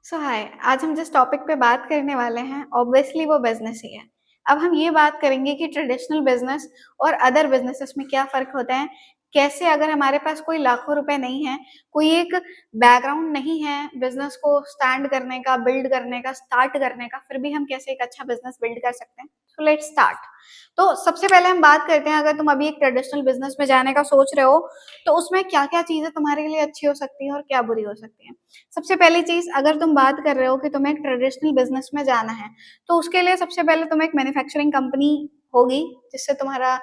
हाय, आज हम जिस टॉपिक पे बात करने वाले हैं ऑब्वियसली वो बिजनेस ही है। अब हम ये बात करेंगे कि ट्रेडिशनल बिजनेस और अदर बिजनेसेस में क्या फ़र्क होता है? कैसे अगर हमारे पास कोई लाखों रुपए नहीं है, कोई एक बैकग्राउंड नहीं है बिजनेस को स्टैंड करने का, बिल्ड करने का, स्टार्ट करने का, फिर भी हम कैसे एक अच्छा बिजनेस बिल्ड कर सकते हैं? So let's start. तो सबसे पहले हम बात करते हैं अगर तुम अभी एक ट्रेडिशनल बिजनेस में जाने का सोच रहे हो, तो उसमें क्या-क्या चीज़ें तुम्हारे लिए अच्छी हो सकती हैं और क्या बुरी हो सकती हैं? सबसे पहली चीज़ अगर तुम बात कर रहे हो कि तुम्हें एक ट्रेडिशनल बिज़नेस में जाना है, तो उसके लिए सबसे पहले तुम्हें एक मैन्युफैक्चरिंग कंपनी होगी, जिससे तुम्हारा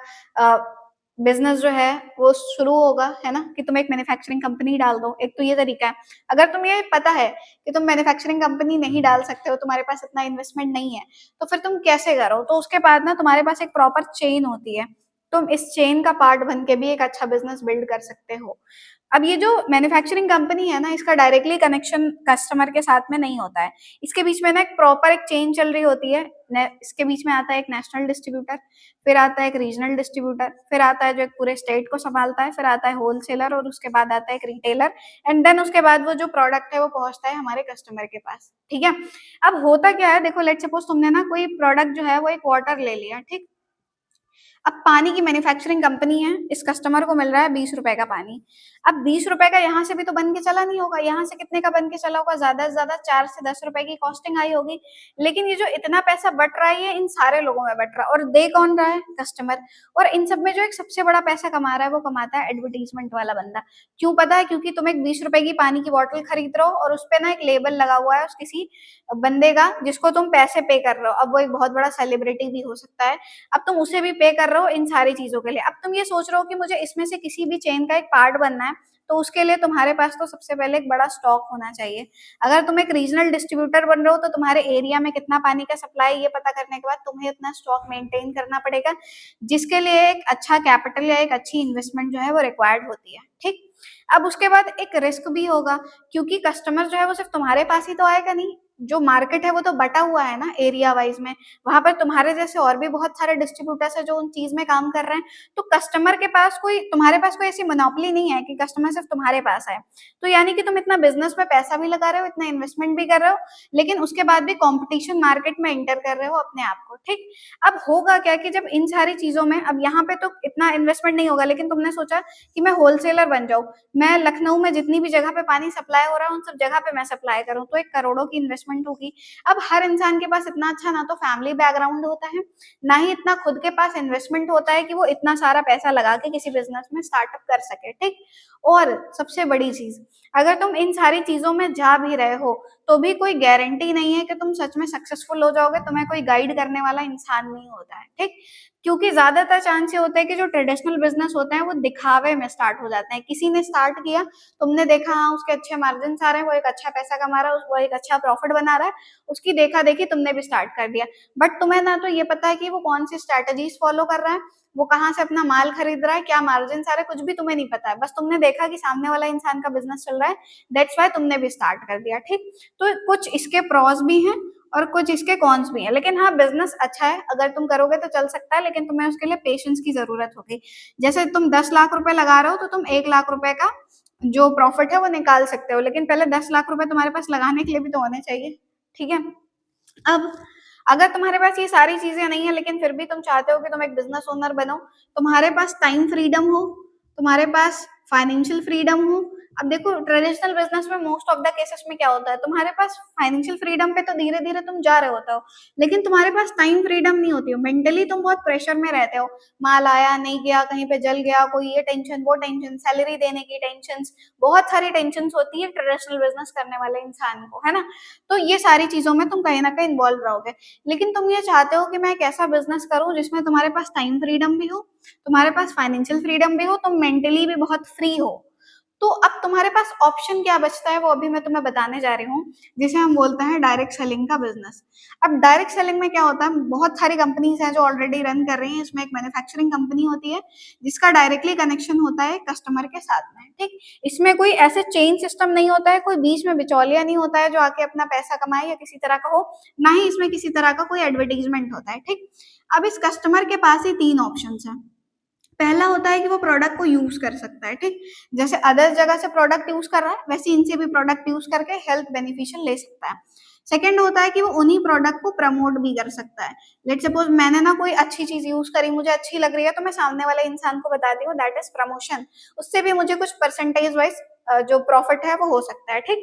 बिज़नेस जो है वो शुरू होगा, है ना? कि तुम एक मैन्युफैक्चरिंग कंपनी डाल दो, एक तो ये तरीका है। अगर तुम्हें ये पता है कि तुम मैन्युफैक्चरिंग कंपनी नहीं डाल सकते हो, तुम्हारे पास इतना इन्वेस्टमेंट नहीं है, तो फिर तुम कैसे करो? तो उसके बाद ना तुम्हारे पास एक प्रॉपर चेन होती है, तुम इस चेन का पार्ट बन के भी एक अच्छा बिज़नेस बिल्ड कर सकते हो। अब ये जो मैन्युफैक्चरिंग कंपनी है ना, इसका डायरेक्टली कनेक्शन कस्टमर के साथ में नहीं होता है। इसके बीच में ना एक प्रॉपर एक चेन चल रही होती है। ने इसके बीच में आता है एक नेशनल डिस्ट्रीब्यूटर, फिर आता है एक रीजनल डिस्ट्रीब्यूटर, फिर आता है जो एक पूरे स्टेट को सँभालता है, फिर आता है होलसेलर और उसके बाद आता है एक रिटेलर एंड देन उसके बाद वो जो प्रोडक्ट है वो पहुँचता है हमारे कस्टमर के पास, ठीक है? अब होता क्या है देखो लेट्स सपोज़ तुमने ना कोई प्रोडक्ट जो है वो एक वाटर ले लिया, ठीक? अब पानी की मैन्युफैक्चरिंग कंपनी है, इस कस्टमर को मिल रहा है ₹20 का पानी। अब ₹20 का यहाँ से भी तो बन के चला नहीं होगा, यहाँ से कितने का बन के चला होगा? ज़्यादा से ज़्यादा 4 से ₹10 की कॉस्टिंग आई होगी। लेकिन ये जो इतना पैसा बँट रहा है, ये इन सारे लोगों में बँट रहा है और दे कौन रहा है? कस्टमर। और इन सब में जो एक सबसे बड़ा पैसा कमा रहा है, वो कमाता है एडवर्टाइज़मेंट वाला बंदा। क्यों पता है? क्योंकि तुम एक ₹20 की पानी की बॉटल खरीद रहे हो और उसपे ना एक लेबल लगा हुआ है उस किसी बंदे का, जिसको तुम पैसे पे कर रहे हो। अब वो एक बहुत बड़ा सेलिब्रिटी भी हो सकता है, अब तुम उसे भी पे कर रहे हो इन सारी चीज़ों के लिए। अब तुम ये सोच रहे हो कि मुझे इसमें से किसी भी चेन का एक पार्ट बनना है, तो उसके लिए तुम्हारे पास तो सबसे पहले एक बड़ा स्टॉक होना चाहिए। अगर तुम एक रीजनल डिस्ट्रीब्यूटर बन रहे हो, तो तुम्हारे एरिया में कितना पानी का सप्लाई है, ये पता करने के बाद तुम्हें इतना स्टॉक मेंटेन करना पड़ेगा, जिसके लिए एक अच्छा कैपिटल या एक अच्छी इन्वेस्टमेंट जो है वो रिक्वायर्ड होती है, ठीक? अब उसके बाद एक रिस्क भी होगा, क्योंकि कस्टमर जो है वो सिर्फ तुम्हारे पास ही तो आएगा नहीं, जो मार्केट है वो तो बटा हुआ है ना एरिया वाइज में, वहाँ पर तुम्हारे जैसे और भी बहुत सारे डिस्ट्रीब्यूटर्स हैं जो उन चीज़ में काम कर रहे हैं, तो कस्टमर के पास कोई तुम्हारे पास कोई ऐसी मोनोपोली नहीं है कि कस्टमर सिर्फ तुम्हारे पास आए। तो यानी कि तुम इतना बिज़नेस में पैसा भी लगा रहे हो, इतना इन्वेस्टमेंट भी कर रहे हो, लेकिन उसके बाद भी कॉम्पिटिशन मार्केट में एंटर कर रहे हो अपने आप को, ठीक? अब होगा क्या कि जब इन सारी चीज़ों में अब यहाँ पे तो इतना इन्वेस्टमेंट नहीं होगा, लेकिन तुमने सोचा कि मैं होलसेलर बन जाऊँ, मैं लखनऊ में जितनी भी जगह पे पानी सप्लाई हो रहा है, उन सब जगह पे मैं सप्लाई करूँ, तो एक करोड़ों की इन्वेस्टमेंट होगी। अब हर इंसान के पास इतना अच्छा ना तो फैमिली बैकग्राउंड होता है, ना ही इतना खुद के पास इन्वेस्टमेंट होता है कि वो इतना सारा पैसा लगा के किसी बिज़नेस में स्टार्टअप कर सके, ठीक? और सबसे बड़ी चीज़, अगर तुम इन सारी चीज़ों में जा भी रहे हो, तो भी कोई गारंटी नहीं है कि तुम सच में सक्सेसफुल हो जाओगे, तुम्हें कोई गाइड करने वाला इंसान नहीं होता है, ठीक? क्योंकि ज़्यादातर चांस ये होता है कि जो ट्रेडिशनल बिज़नेस होते हैं, वो दिखावे में स्टार्ट हो जाते हैं। किसी ने स्टार्ट किया, तुमने देखा हाँ, उसके अच्छे मार्जिन्स आ रहे हैं, वो एक अच्छा पैसा कमा रहा है, वो एक अच्छा प्रॉफिट बना रहा है, उसकी देखा-देखी तुमने भी स्टार्ट कर दिया। बट तुम्हें ना तो ये पता है कि वो कौन-सी स्ट्रैटेजीज़ फॉलो कर रहा है, वो कहाँ से अपना माल खरीद रहा है, क्या मार्जिन्स आ रहे हैं, कुछ भी तुम्हें नहीं पता है। बस तुमने देखा कि सामने वाला इंसान का बिज़नेस चल रहा है, दैट्स व्हाई तुमने भी स्टार्ट कर दिया, ठीक? तो कुछ इसके प्रॉस भी हैं और कुछ इसके कॉन्स भी हैं। लेकिन हाँ, बिज़नेस अच्छा है, अगर तुम करोगे तो चल सकता है, लेकिन तुम्हें उसके लिए पेशेंस की ज़रूरत होगी। जैसे तुम 10 लाख रुपए लगा रहे हो, तो तुम 1 लाख रुपए का जो प्रॉफिट है वो निकाल सकते हो, लेकिन पहले 10 लाख रुपए तुम्हारे पास लगाने के लिए भी तो होने चाहिए, ठीक है? अब अगर तुम्हारे पास ये सारी चीज़ें नहीं है, लेकिन फिर भी तुम चाहते हो कि तुम एक बिज़नेस ओनर बनो, तुम्हारे पास टाइम फ्रीडम हो, तुम्हारे पास फाइनेंशियल फ्रीडम हो। अब देखो ट्रेडिशनल बिज़नेस में मोस्ट ऑफ द केसेस में क्या होता है, तुम्हारे पास फाइनेंशियल फ्रीडम पे तो धीरे-धीरे तुम जा रहे होते हो, लेकिन तुम्हारे पास टाइम फ्रीडम नहीं होती हो, मेंटली तुम बहुत प्रेशर में रहते हो। माल आया, नहीं गया, कहीं पे जल गया, कोई ये टेंशन, वो टेंशन, सैलरी देने की टेंशन्स, बहुत सारी टेंशन्स होती है ट्रेडिशनल बिज़नेस करने वाले इंसान को, है ना? तो ये सारी चीज़ों में तुम कहीं न कहीं इन्वॉल्व रहोगे। लेकिन तुम ये चाहते हो कि मैं एक ऐसा बिज़नेस करूँ जिसमें तुम्हारे पास टाइम फ्रीडम भी हो, तुम्हारे पास फाइनेंशियल फ्रीडम भी हो, तुम मेंटली भी बहुत फ्री हो। तो अब तुम्हारे पास ऑप्शन क्या बचता है वो अभी मैं तुम्हें बताने जा रही हूँ, जिसे हम बोलते हैं डायरेक्ट सेलिंग का बिज़नेस। अब डायरेक्ट सेलिंग में क्या होता है, बहुत सारी कंपनीज़ हैं जो ऑलरेडी रन कर रही हैं, इसमें एक मैन्युफैक्चरिंग कंपनी होती है, जिसका डायरेक्टली कनेक्शन होता है कस्टमर के साथ में, ठीक? इसमें कोई ऐसे चेन सिस्टम नहीं होता है, कोई बीच में बिचौलिया नहीं होता है जो आके अपना पैसा कमाए या किसी तरह का हो, ना ही इसमें किसी तरह का कोई एडवर्टाइज़मेंट होता है, ठीक? अब इस कस्टमर के पास ही 3 ऑप्शंस हैं। पहला होता है कि वो प्रोडक्ट को यूज कर सकता है, ठीक। जैसे अदर जगह से प्रोडक्ट यूज कर रहा है वैसे इनसे भी प्रोडक्ट यूज करके हेल्थ बेनिफिशियल ले सकता है। सेकंड होता है कि वो उन्हीं प्रोडक्ट को प्रमोट भी कर सकता है। लेट सपोज मैंने ना कोई अच्छी चीज यूज करी, मुझे अच्छी लग रही है, तो मैं सामने वाले इंसान को बताती हूँ, दैट इज प्रमोशन। उससे भी मुझे कुछ परसेंटेज वाइज जो प्रॉफिट है वो हो सकता है, ठीक।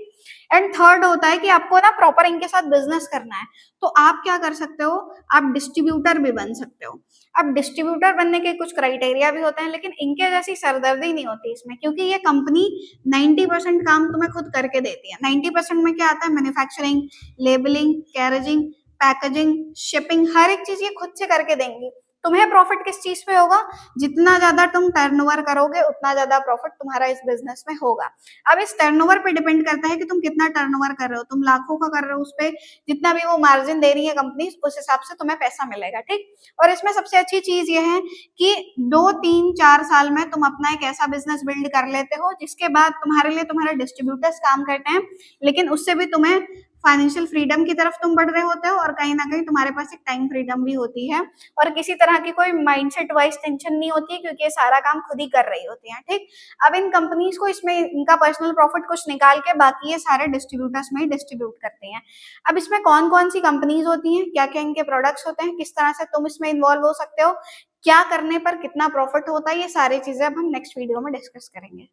एंड थर्ड होता है कि आपको ना प्रॉपर इनके साथ बिजनेस करना है, तो आप क्या कर सकते हो, आप डिस्ट्रीब्यूटर भी बन सकते हो। अब डिस्ट्रीब्यूटर बनने के कुछ क्राइटेरिया भी होते हैं, लेकिन इनके जैसी सरदर्दी नहीं होती इसमें, क्योंकि ये कंपनी 90% काम तुम्हें खुद करके देती है। 90% में क्या आता है, मैन्युफैक्चरिंग, लेबलिंग, कैरेजिंग, पैकेजिंग, शिपिंग, हर एक चीज ये खुद से करके देंगी। तुम्हें प्रॉफिट किस चीज पे होगा, जितना ज्यादा तुम टर्नओवर करोगे उतना ज्यादा प्रॉफिट तुम्हारा इस बिजनेस में होगा। अब इस टर्नओवर पे डिपेंड करता है कि तुम कितना टर्नओवर कर रहे हो, तुम लाखों का कर रहे हो, उस पे जितना भी वो मार्जिन दे रही है कंपनी उस हिसाब से तुम्हें पैसा मिलेगा, ठीक। और इसमें सबसे अच्छी चीज ये है कि 2 3 4 साल में तुम अपना एक ऐसा बिजनेस बिल्ड कर लेते हो जिसके बाद तुम्हारे लिए तुम्हारे डिस्ट्रीब्यूटर्स काम करते हैं, लेकिन उससे भी तुम्हें फाइनेंशियल फ्रीडम की तरफ तुम बढ़ रहे होते हो, और कहीं ना कहीं तुम्हारे पास एक टाइम फ्रीडम भी होती है, और किसी तरह की कोई माइंडसेट वाइज टेंशन नहीं होती है, क्योंकि ये सारा काम खुद ही कर रही होती है, ठीक। अब इन कंपनीज को इसमें इनका पर्सनल प्रॉफिट कुछ निकाल के बाकी ये सारे डिस्ट्रीब्यूटर्स में ही डिस्ट्रीब्यूट करते हैं। अब इसमें कौन कौन सी कंपनीज होती हैं, क्या क्या इनके प्रोडक्ट्स होते हैं, किस तरह से तुम इसमें इन्वॉल्व हो सकते हो, क्या करने पर कितना प्रॉफिट होता है, ये सारी चीजें अब हम नेक्स्ट वीडियो में डिस्कस करेंगे।